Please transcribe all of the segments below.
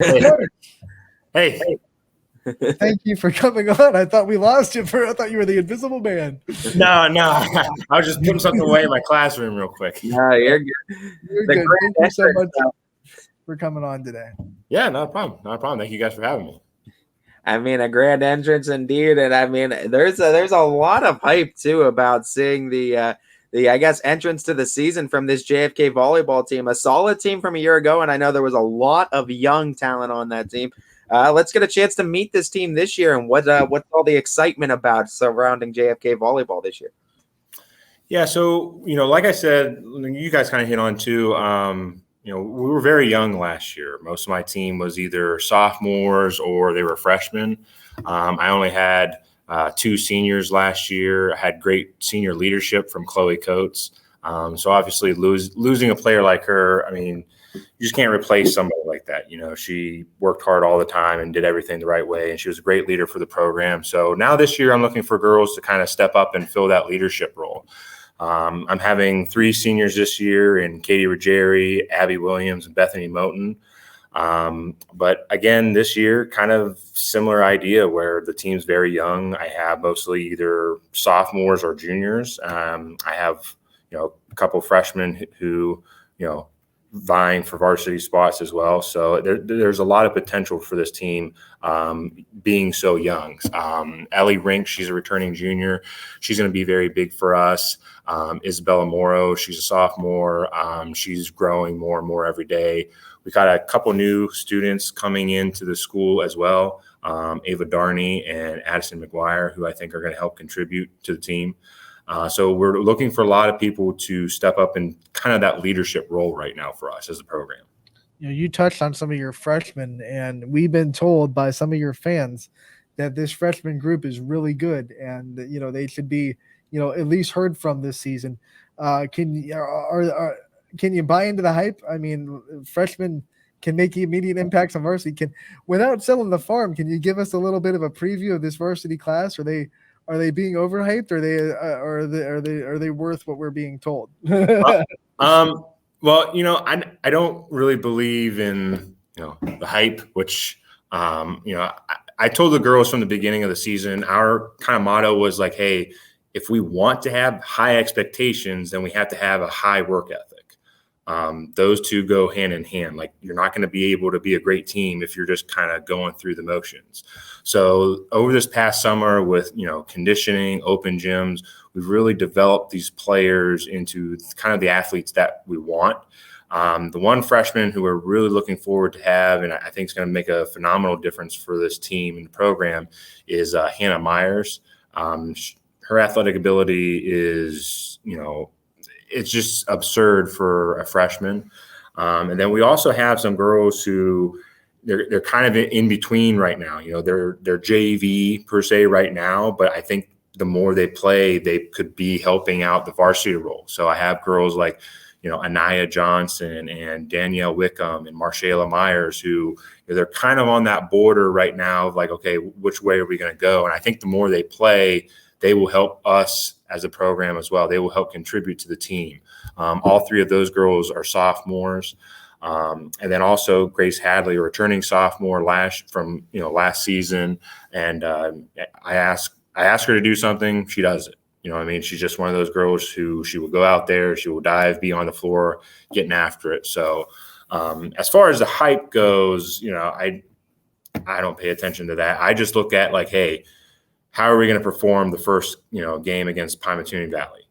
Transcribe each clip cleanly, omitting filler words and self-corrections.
Hey, Coach, hey, thank you for coming on. I thought we lost you. I thought you were the invisible man. no, I was just putting something away in my classroom real quick. No, you're good. You're The good. grand Thank you so entrance, much for coming on today. Yeah, not a problem, not a problem. Thank you guys for having me. I mean, a grand entrance indeed, and I mean, there's a lot of hype too about seeing the I guess entrance to the season from this JFK volleyball team, a solid team from a year ago, and I know there was a lot of young talent on that team. Let's get a chance to meet this team this year, and what's all the excitement about surrounding JFK volleyball this year? Yeah, so like I said, you guys kind of hit on too. We were very young last year. Most of my team was either sophomores or they were freshmen. I only had two seniors last year. I had great senior leadership from Chloe Coates. So obviously, losing a player like her, I mean, you just can't replace somebody like that. She worked hard all the time and did everything the right way, and she was a great leader for the program. So now this year, I'm looking for girls to kind of step up and fill that leadership role. I'm having three seniors this year in Katie Ruggieri, Abby Williams, and Bethany Moten. But again, this year, kind of similar idea where the team's very young. I have mostly either sophomores or juniors. I have, a couple freshmen who, vying for varsity spots as well. So there's a lot of potential for this team being so young. Ellie Rink, she's a returning junior. She's going to be very big for us. Isabella Morrow, she's a sophomore. She's growing more and more every day. We got a couple new students coming into the school as well. Ava Darney and Addison McGuire, who I think are going to help contribute to the team. So we're looking for a lot of people to step up in kind of that leadership role right now for us as a program. You touched on some of your freshmen, and we've been told by some of your fans that this freshman group is really good, and they should be at least heard from this season. Can you buy into the hype? I mean, freshmen can make immediate impacts on varsity. Without selling the farm, can you give us a little bit of a preview of this varsity class? Are they being overhyped? Are they worth what we're being told? Well, I don't really believe in the hype, which I told the girls from the beginning of the season, our kind of motto was like, hey, if we want to have high expectations, then we have to have a high work ethic. Those two go hand in hand. Like, you're not going to be able to be a great team if you're just kind of going through the motions. So over this past summer with, conditioning, open gyms, we've really developed these players into kind of the athletes that we want. The one freshman who we're really looking forward to have, and I think is going to make a phenomenal difference for this team and the program, is Hannah Myers. Her athletic ability is, it's just absurd for a freshman. And then we also have some girls who they're kind of in between right now. They're JV per se right now, but I think the more they play, they could be helping out the varsity role. So I have girls like, Anaya Johnson and Danielle Wickham and Marshayla Myers who they're kind of on that border right now of like, okay, which way are we going to go? And I think the more they play, they will help us as a program as well. They will help contribute to the team. All three of those girls are sophomores. And then also Grace Hadley, a returning sophomore last season. And I asked her to do something. She does it. She's just one of those girls who she will go out there, she will dive, be on the floor, getting after it. So as far as the hype goes, I don't pay attention to that. I just look at like, hey, how are we going to perform the first, game against Pymatoonie Valley?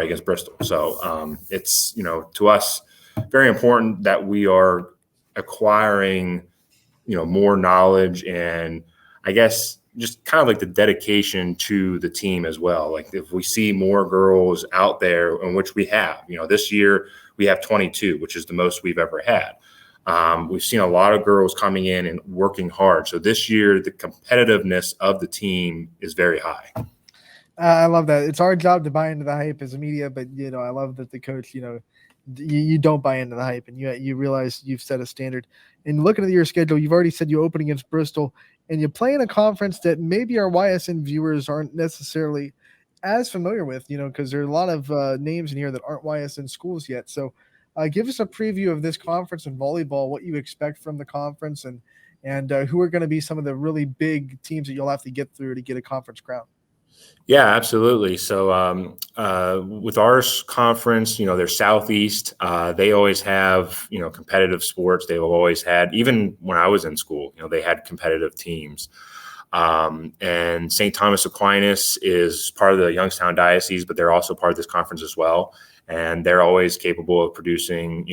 Against Bristol. So it's, to us, very important that we are acquiring, more knowledge and I guess just kind of like the dedication to the team as well. Like if we see more girls out there, in which we have, this year we have 22, which is the most we've ever had. We've seen a lot of girls coming in and working hard. So this year, the competitiveness of the team is very high. I love that. It's our job to buy into the hype as a media, but I love that the coach, you don't buy into the hype, and you realize you've set a standard. And looking at your schedule, you've already said you open against Bristol, and you play in a conference that maybe our YSN viewers aren't necessarily as familiar with, because there are a lot of names in here that aren't YSN schools yet. So Give us a preview of this conference in volleyball, what you expect from the conference, and who are going to be some of the really big teams that you'll have to get through to get a conference crown. Yeah, absolutely. So with our conference, they're Southeast. They always have, competitive sports. They've always had, even when I was in school, they had competitive teams. And St. Thomas Aquinas is part of the Youngstown Diocese, but they're also part of this conference as well. And they're always capable of producing,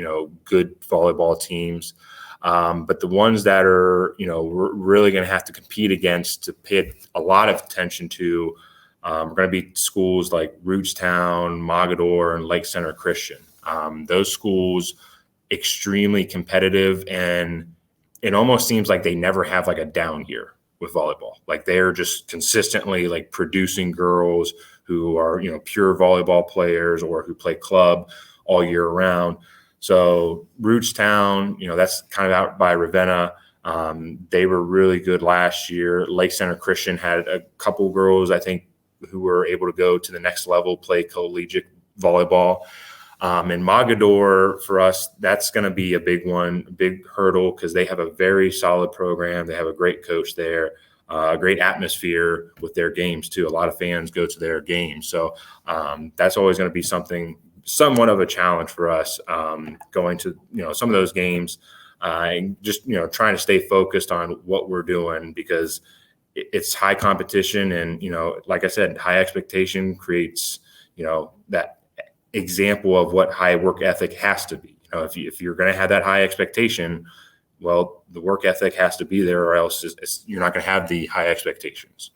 good volleyball teams. But the ones that are, we're really going to have to compete against to pay a lot of attention to are going to be schools like Rootstown, Mogador, and Lake Center Christian. Those schools, extremely competitive, and it almost seems like they never have like a down year with volleyball. Like they're just consistently like producing girls who are, pure volleyball players or who play club all year round. So Rootstown, that's kind of out by Ravenna. They were really good last year. Lake Center Christian had a couple girls, I think, who were able to go to the next level, play collegiate volleyball. And Mogador, for us, that's going to be a big one, a big hurdle, because they have a very solid program. They have a great coach there, a great atmosphere with their games, too. A lot of fans go to their games. So that's always going to be somewhat of a challenge for us going to, some of those games and just, trying to stay focused on what we're doing, because it's high competition. And, like I said, high expectation creates, that example of what high work ethic has to be. If you're going to have that high expectation, well, the work ethic has to be there, or else you're not going to have the high expectations.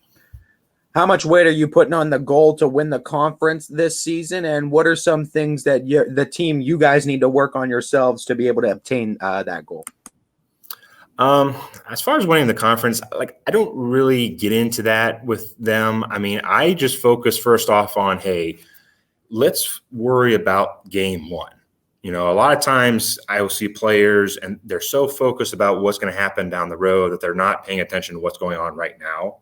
How much weight are you putting on the goal to win the conference this season? And what are some things that the team, you guys need to work on yourselves to be able to obtain that goal? As far as winning the conference, I don't really get into that with them. I mean, I just focus first off on, hey, let's worry about game one. A lot of times I will see players and they're so focused about what's going to happen down the road that they're not paying attention to what's going on right now.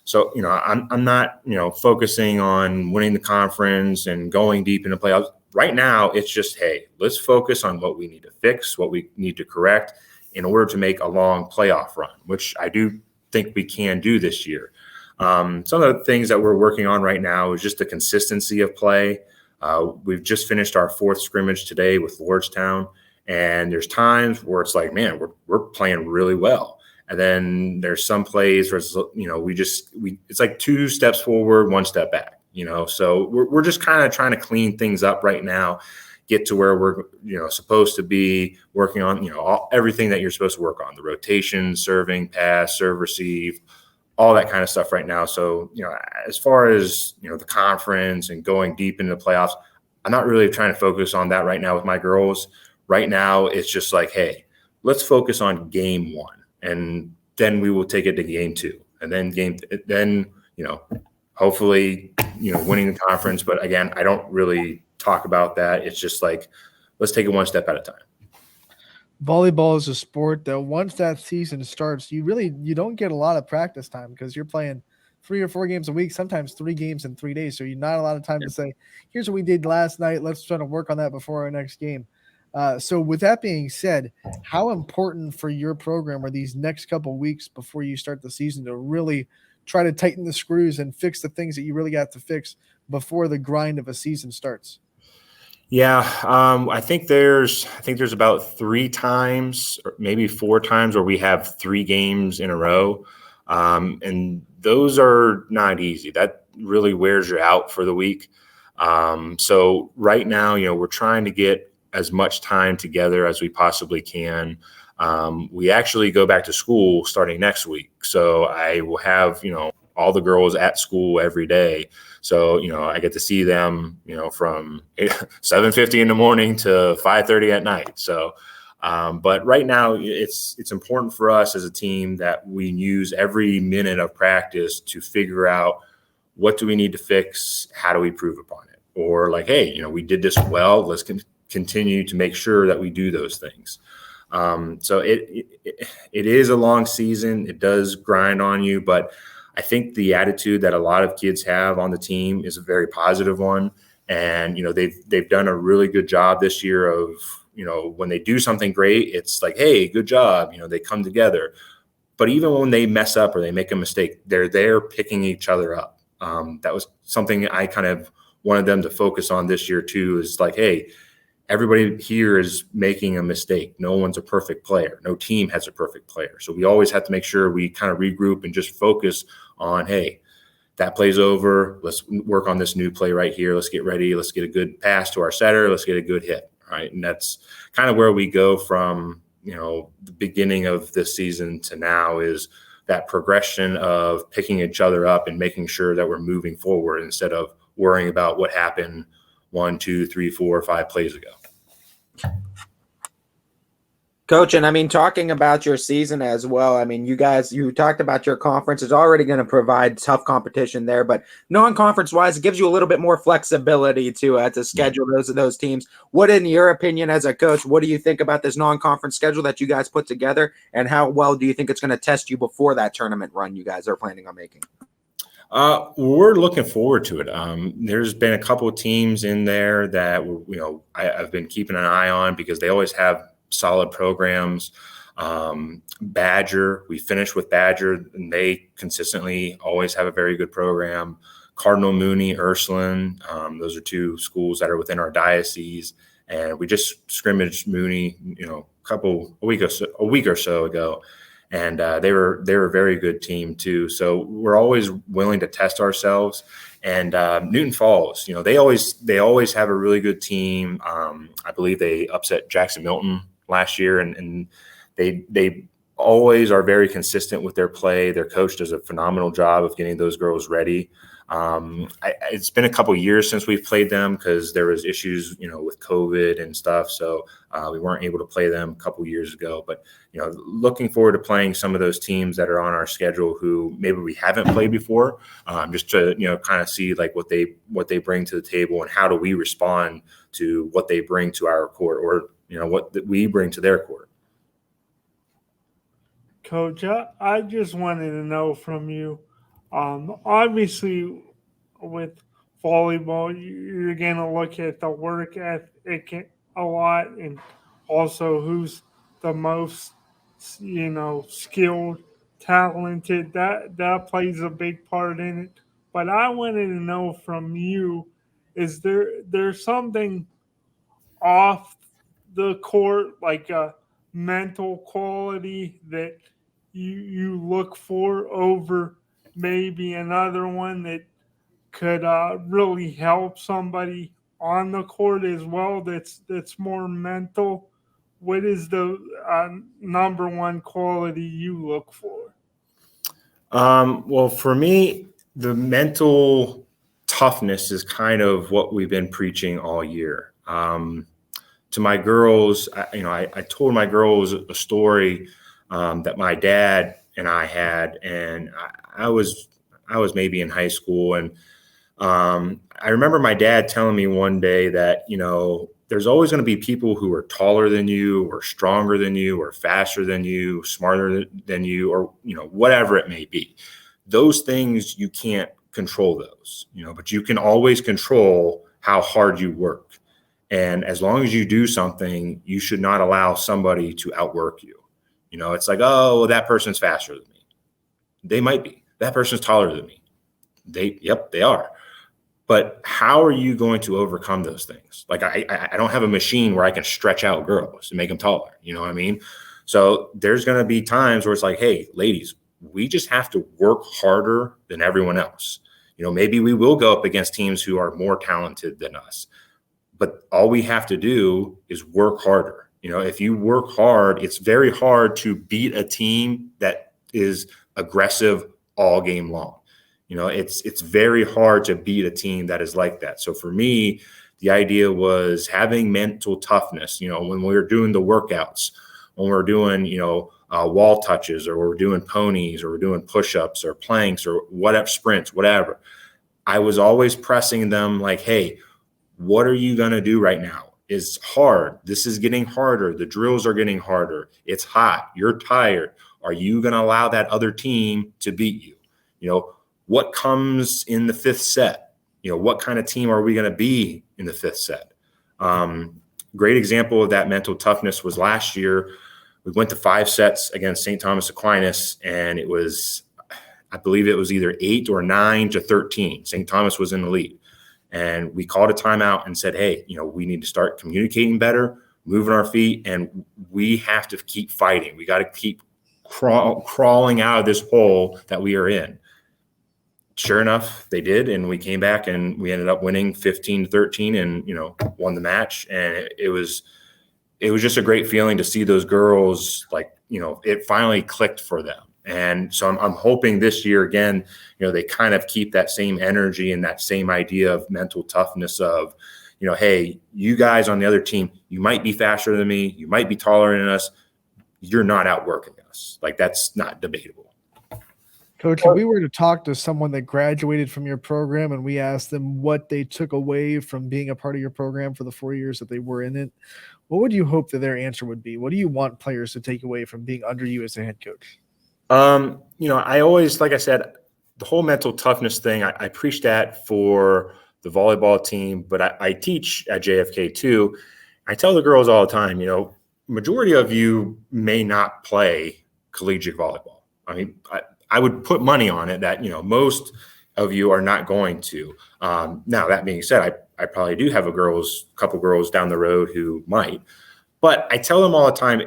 So, I'm not, focusing on winning the conference and going deep into playoffs. Right now, it's just, hey, let's focus on what we need to fix, what we need to correct in order to make a long playoff run, which I do think we can do this year. Some of the things that we're working on right now is just the consistency of play. We've just finished our fourth scrimmage today with Lordstown, and there's times where it's like, man, we're playing really well. And then there's some plays where it's, it's like 2 steps forward, 1 step back, so we're just kind of trying to clean things up right now, get to where we're, supposed to be working on, everything that you're supposed to work on, the rotation, serving, pass, serve, receive, all that kind of stuff right now. So, as far as, the conference and going deep into the playoffs, I'm not really trying to focus on that right now with my girls. Right now, it's just like, hey, let's focus on game one. And then we will take it to game 2, and then hopefully, winning the conference. But again, I don't really talk about that. It's just like, let's take it 1 step at a time. Volleyball is a sport that once that season starts, you don't get a lot of practice time, because you're playing 3 or 4 games a week, sometimes 3 games in 3 days. So you're not a lot of time to say, here's what we did last night. Let's try to work on that before our next game. So with that being said, how important for your program are these next couple weeks before you start the season to really try to tighten the screws and fix the things that you really got to fix before the grind of a season starts? Yeah, I think there's about 3 times or maybe 4 times where we have 3 games in a row, and those are not easy. That really wears you out for the week. So right now, we're trying to get as much time together as we possibly can. We actually go back to school starting next week. So I will have, all the girls at school every day. So, I get to see them, from 7:50 in the morning to 5:30 at night. So, but right now it's important for us as a team that we use every minute of practice to figure out what do we need to fix? How do we improve upon it? Or like, hey, we did this well. Let's continue to make sure that we do those things. So it is a long season. It does grind on you, but I think the attitude that a lot of kids have on the team is a very positive one. And, they've done a really good job this year of, when they do something great, it's like, hey, good job. They come together. But even when they mess up or they make a mistake, they're there picking each other up. That was something I kind of wanted them to focus on this year too, is like, hey, everybody here is making a mistake. No one's a perfect player. No team has a perfect player. So we always have to make sure we kind of regroup and just focus on, hey, that play's over. Let's work on this new play right here. Let's get ready. Let's get a good pass to our setter. Let's get a good hit. Right. And that's kind of where we go from, the beginning of this season to now, is that progression of picking each other up and making sure that we're moving forward instead of worrying about what happened 1, 2, 3, 4, 5 plays ago. Coach, and I mean, talking about your season as well, I mean, you talked about your conference is already going to provide tough competition there, but non-conference wise, it gives you a little bit more flexibility to schedule those teams. What, in your opinion, as a coach, what do you think about this non-conference schedule that you guys put together, and how well do you think it's going to test you before that tournament run you guys are planning on making? We're looking forward to it. There's been a couple of teams in there that, I've been keeping an eye on because they always have solid programs. Badger, we finished with Badger, and they consistently always have a very good program. Cardinal Mooney, Ursuline, those are 2 schools that are within our diocese, and we just scrimmaged Mooney, a week or so ago, and they were a very good team too. So we're always willing to test ourselves. And Newton Falls, they always have a really good team. I believe they upset Jackson Milton last year, and they always are very consistent with their play. Their coach does a phenomenal job of getting those girls ready. It's been a couple years since we've played them because there was issues, with COVID and stuff. So we weren't able to play them a couple years ago. But looking forward to playing some of those teams that are on our schedule who maybe we haven't played before, just to kind of see like what they bring to the table and how do we respond to what they bring to our court, or what we bring to their court. Coach, I just wanted to know from you, obviously with volleyball, you're going to look at the work ethic a lot, and also who's the most, skilled, talented. That plays a big part in it. But I wanted to know from you, is there's something off the court, like a mental quality that you look for over maybe another one that could really help somebody on the court as well, that's more mental? What is the number one quality you look for? Well, for me, the mental toughness is kind of what we've been preaching all year. To my girls, I told my girls a story that my dad and I had, and I was maybe in high school, and I remember my dad telling me one day that there's always going to be people who are taller than you, or stronger than you, or faster than you, smarter than you, or whatever it may be. Those things you can't control those, but you can always control how hard you work. And as long as you do something, you should not allow somebody to outwork you. It's like, oh, well, that person's faster than me. They might be. That person's taller than me. They are. But how are you going to overcome those things? Like I don't have a machine where I can stretch out girls and make them taller. You know what I mean? So there's going to be times where it's like, hey, ladies, we just have to work harder than everyone else. Maybe we will go up against teams who are more talented than us. But all we have to do is work harder. If you work hard, it's very hard to beat a team that is aggressive all game long. It's very hard to beat a team that is like that. So for me, the idea was having mental toughness, when we're doing the workouts, when we're doing, wall touches, or we're doing ponies, or we're doing push-ups or planks or whatever, sprints, whatever. I was always pressing them like, hey, what are you going to do right now? It's hard. This is getting harder. The drills are getting harder. It's hot. You're tired. Are you going to allow that other team to beat you? What comes in the 5th set? what kind of team are we going to be in the fifth set? Great example of that mental toughness was last year. We went to 5 sets against St. Thomas Aquinas, and it was, I believe it was either 8 or 9-13. St. Thomas was in the lead. And we called a timeout and said, hey, we need to start communicating better, moving our feet, and we have to keep fighting. We got to keep crawling out of this hole that we are in. Sure enough, they did, and we came back and we ended up winning 15-13 and, won the match. And it was just a great feeling to see those girls, it finally clicked for them. And so I'm hoping this year, again, they kind of keep that same energy and that same idea of mental toughness of, hey, you guys on the other team, you might be faster than me, you might be taller than us, you're not outworking us. That's not debatable. Coach, if we were to talk to someone that graduated from your program and we asked them what they took away from being a part of your program for the 4 years that they were in it, what would you hope that their answer would be? What do you want players to take away from being under you as a head coach? I always, like I said, the whole mental toughness thing, I preach that for the volleyball team, but I teach at JFK too. I tell the girls all the time, majority of you may not play collegiate volleyball. I mean, I would put money on it that, most of you are not going to. Now, that being said, I probably do have a couple girls down the road who might. But I tell them all the time,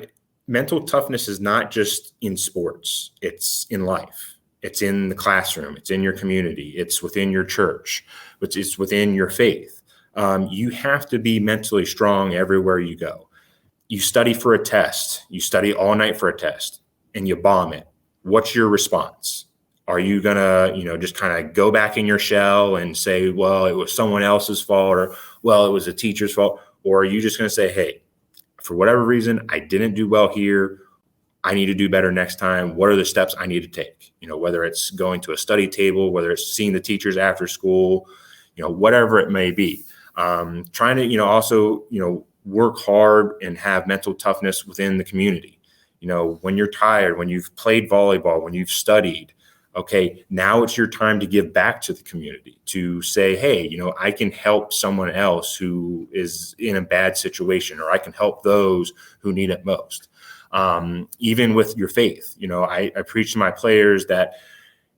mental toughness is not just in sports. It's in life. It's in the classroom. It's in your community. It's within your church. It's within your faith. You have to be mentally strong everywhere you go. You study for a test. You study all night for a test, and you bomb it. What's your response? Are you going to, just kind of go back in your shell and say, well, it was someone else's fault, or, well, it was a teacher's fault? Or are you just going to say, hey, for whatever reason, I didn't do well here. I need to do better next time. What are the steps I need to take? Whether it's going to a study table, whether it's seeing the teachers after school, whatever it may be. Trying to, also, work hard and have mental toughness within the community. When you're tired, when you've played volleyball, when you've studied, okay, now it's your time to give back to the community, to say, hey, I can help someone else who is in a bad situation, or I can help those who need it most. Even with your faith, I preach to my players that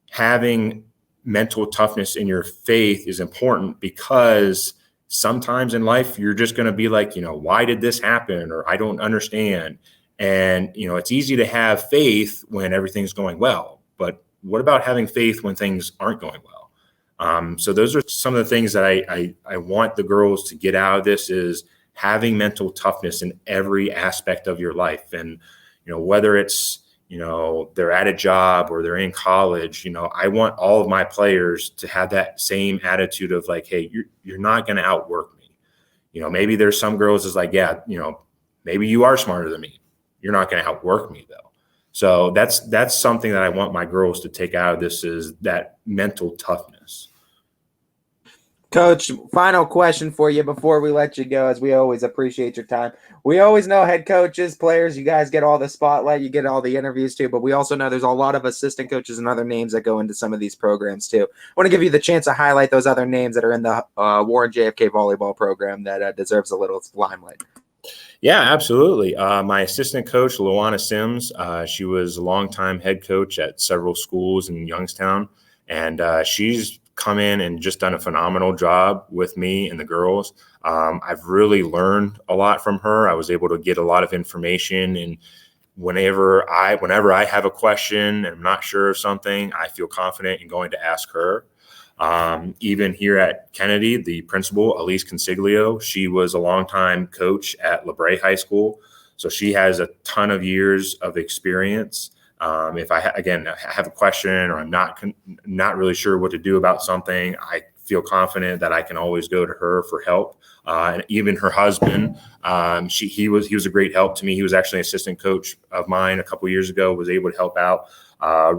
having mental toughness in your faith is important, because sometimes in life, you're just going to be like, why did this happen? Or I don't understand. And, it's easy to have faith when everything's going well, but what about having faith when things aren't going well? So those are some of the things that I want the girls to get out of this, is having mental toughness in every aspect of your life. And, whether it's, they're at a job or they're in college, I want all of my players to have that same attitude of like, hey, you're not going to outwork me. Maybe there's some girls is like, yeah, maybe you are smarter than me. You're not going to outwork me though. So that's something that I want my girls to take out of this, is that mental toughness. Coach, final question for you before we let you go, as we always appreciate your time. We always know head coaches, players, you guys get all the spotlight, you get all the interviews too, but we also know there's a lot of assistant coaches and other names that go into some of these programs too. I want to give you the chance to highlight those other names that are in the Warren JFK Volleyball program that deserves a little limelight. Yeah, absolutely. My assistant coach, Luana Sims, she was a longtime head coach at several schools in Youngstown, and she's come in and just done a phenomenal job with me and the girls. I've really learned a lot from her. I was able to get a lot of information, and whenever I have a question and I'm not sure of something, I feel confident in going to ask her. Even here at Kennedy, the principal, Elise Consiglio, she was a longtime coach at LeBray High School. So she has a ton of years of experience. If I have a question, or I'm not really sure what to do about something, I feel confident that I can always go to her for help. And even her husband, he was a great help to me. He was actually an assistant coach of mine a couple years ago, was able to help out,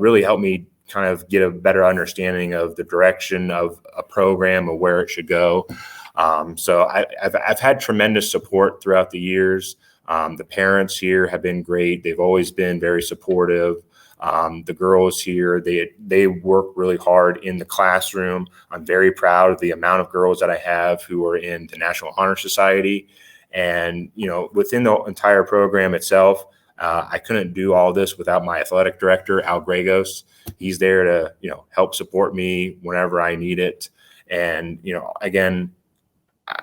really helped me kind of get a better understanding of the direction of a program or where it should go. So I've had tremendous support throughout the years. The parents here have been great. They've always been very supportive. The girls here, they work really hard in the classroom. I'm very proud of the amount of girls that I have who are in the National Honor Society. And, within the entire program itself, I couldn't do all this without my athletic director, Al Gregos. He's there to, help support me whenever I need it. And, again,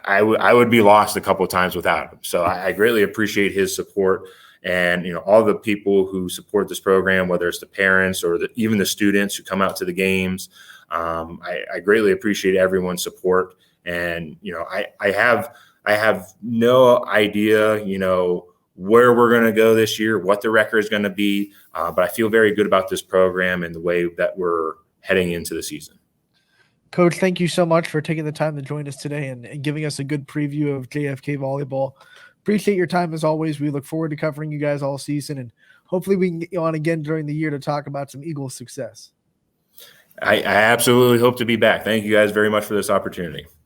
I would be lost a couple of times without him. So I greatly appreciate his support, and all the people who support this program, whether it's the parents or even the students who come out to the games. I greatly appreciate everyone's support, and I have no idea where we're going to go this year, what the record is going to be, but I feel very good about this program and the way that we're heading into the season. Coach, thank you so much for taking the time to join us today and giving us a good preview of JFK Volleyball. Appreciate your time as always. We look forward to covering you guys all season, and hopefully we can get you on again during the year to talk about some Eagles success. I absolutely hope to be back. Thank you guys very much for this opportunity.